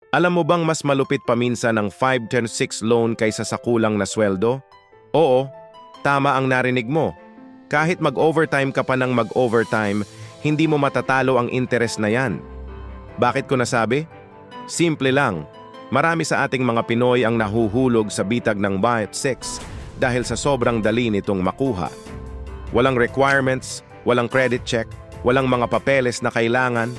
Alam mo bang mas malupit paminsan ng 5-6 loan kaysa sa kulang na sweldo? Oo, tama ang narinig mo. Kahit mag-overtime ka pa ng mag-overtime, hindi mo matatalo ang interest na yan. Bakit ko nasabi? Simple lang. Marami sa ating mga Pinoy ang nahuhulog sa bitag ng Bayad 6 dahil sa sobrang dali nitong makuha. Walang requirements, walang credit check, walang mga papeles na kailangan.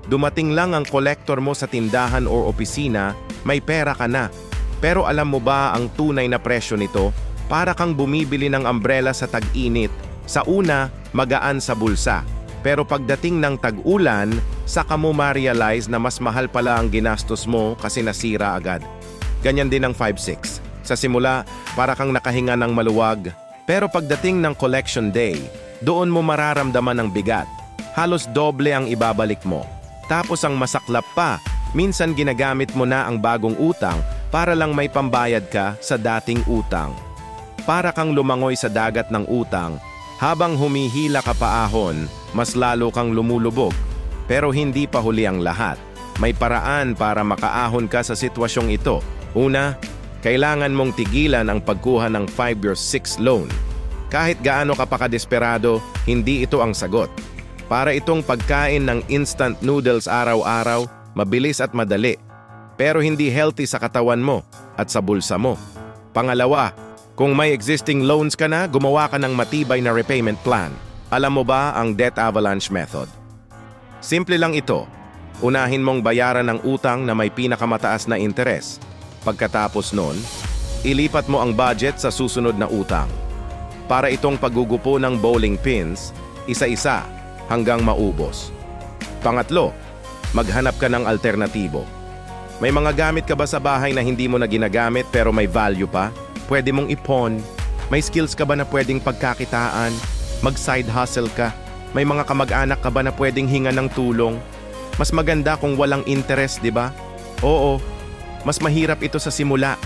Dumating lang ang kolektor mo sa tindahan o opisina, may pera ka na. Pero alam mo ba ang tunay na presyo nito? Para kang bumibili ng umbrella sa tag-init. Sa una, magaan sa bulsa. Pero pagdating ng tag-ulan, saka mo ma-realize na mas mahal pala ang ginastos mo kasi nasira agad. Ganyan din ang 5-6. Sa simula, para kang nakahinga ng maluwag. Pero pagdating ng collection day, doon mo mararamdaman ang bigat. Halos doble ang ibabalik mo. Tapos ang masaklap pa, minsan ginagamit mo na ang bagong utang para lang may pambayad ka sa dating utang. Para kang lumangoy sa dagat ng utang, habang humihila ka paahon, mas lalo kang lumulubog. Pero hindi pa huli ang lahat. May paraan para makaahon ka sa sitwasyong ito. Una, kailangan mong tigilan ang pagkuha ng 5-6 loan. Kahit gaano ka pa kadesperado, hindi ito ang sagot. Para itong pagkain ng instant noodles araw-araw, mabilis at madali. Pero hindi healthy sa katawan mo at sa bulsa mo. Pangalawa, kung may existing loans ka na, gumawa ka ng matibay na repayment plan. Alam mo ba ang debt avalanche method? Simple lang ito. Unahin mong bayaran ang utang na may pinakamataas na interes. Pagkatapos nun, ilipat mo ang budget sa susunod na utang. Para itong paggugupo ng bowling pins, isa-isa hanggang maubos. Pangatlo, maghanap ka ng alternatibo. May mga gamit ka ba sa bahay na hindi mo na ginagamit pero may value pa? Pwede mong ipon. May skills ka ba na pwedeng pagkakitaan? Mag-side hustle ka? May mga kamag-anak ka ba na pwedeng hinga ng tulong? Mas maganda kung walang interest, di ba? Oo, mas mahirap ito sa simula.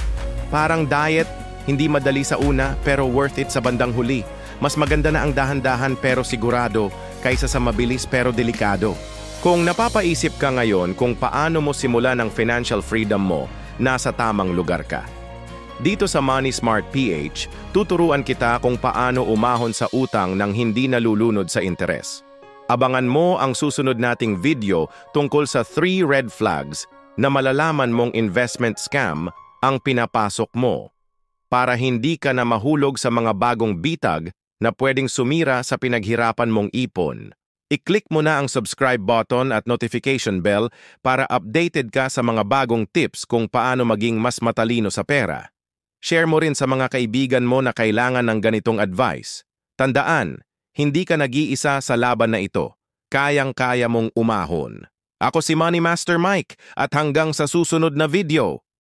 Parang diet, hindi madali sa una pero worth it sa bandang huli. Mas maganda na ang dahan-dahan pero sigurado kaysa sa mabilis pero delikado. Kung napapaisip ka ngayon kung paano mo simulan ang financial freedom mo, nasa tamang lugar ka. Dito sa Money Smart PH, tuturuan kita kung paano umahon sa utang nang hindi nalulunod sa interes. Abangan mo ang susunod nating video tungkol sa 3 red flags na malalaman mong investment scam ang pinapasok mo para hindi ka na mahulog sa mga bagong bitag na pwedeng sumira sa pinaghirapan mong ipon. I-click mo na ang subscribe button at notification bell para updated ka sa mga bagong tips kung paano maging mas matalino sa pera. Share mo rin sa mga kaibigan mo na kailangan ng ganitong advice. Tandaan, hindi ka nag-iisa sa laban na ito. Kayang-kaya mong umahon. Ako si Money Master Mike at hanggang sa susunod na video.